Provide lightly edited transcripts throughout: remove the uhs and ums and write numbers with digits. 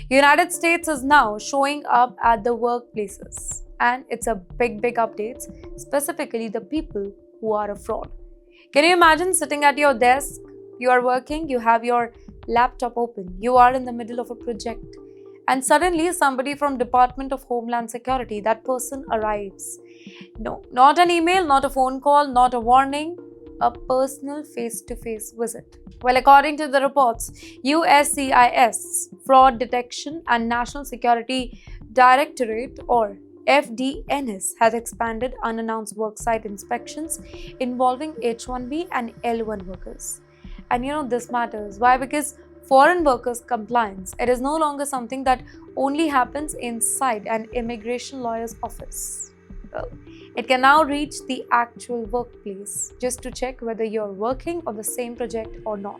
United States is now showing up at the workplaces, and it's a big update, specifically the people who are a fraud. Can you imagine sitting at your desk, you are working, you have your laptop open, you are in the middle of a project, and suddenly somebody from Department of Homeland Security, that person arrives. No, not an email, not a phone call, not a warning, a personal face-to-face visit. Well, according to the reports, U.S.S. Fraud Detection and National Security Directorate, or FDNS, has expanded unannounced worksite inspections involving H-1B and L-1 workers. And this matters. Why? Because foreign workers compliance, it is no longer something that only happens inside an immigration lawyer's office. Well, it can now reach the actual workplace just to check whether you're working on the same project or not.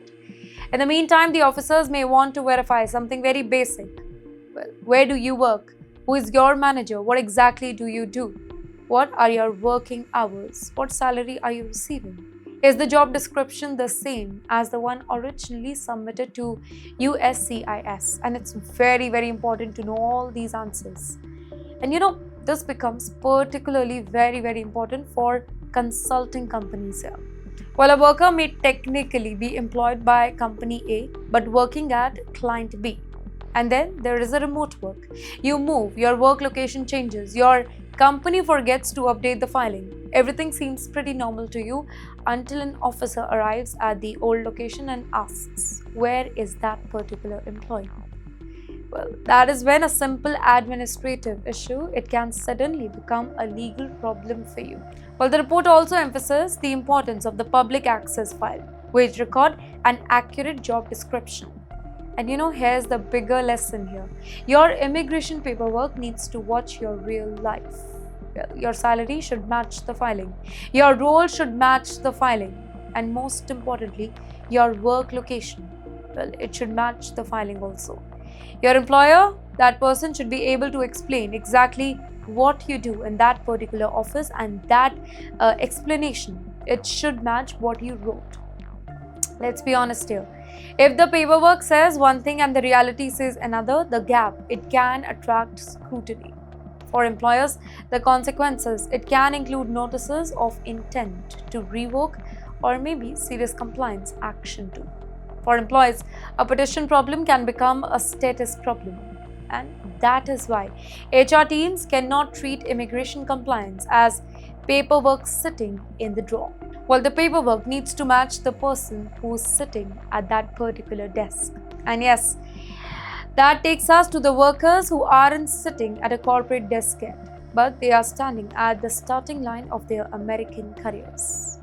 In the meantime, the officers may want to verify something very basic. Well, where do you work? Who is your manager? What exactly do you do? What are your working hours? What salary are you receiving? Is the job description the same as the one originally submitted to U.S.S? And it's very important to know all these answers. And this becomes particularly very important for consulting companies here. While a worker may technically be employed by company A but working at client B, and then there is a remote work. You move, your work location changes, your company forgets to update the filing. Everything seems pretty normal to you until an officer arrives at the old location and asks, where is that particular employee? Well, that is when a simple administrative issue, it can suddenly become a legal problem for you. Well, the report also emphasizes the importance of the public access file, which record an accurate job description. And here's the bigger lesson here. Your immigration paperwork needs to watch your real life. Well, your salary should match the filing. Your role should match the filing. And most importantly, your work location. Well, it should match the filing also. Your employer, that person should be able to explain exactly what you do in that particular office, and that explanation, it should match what you wrote. Let's be honest here. If the paperwork says one thing and the reality says another, the gap, it can attract scrutiny. For employers, the consequences, it can include notices of intent to revoke or maybe serious compliance action too. For employees, a petition problem can become a status problem. And that is why HR teams cannot treat immigration compliance as paperwork sitting in the drawer. Well, the paperwork needs to match the person who is sitting at that particular desk. And yes, that takes us to the workers who aren't sitting at a corporate desk yet, but they are standing at the starting line of their American careers.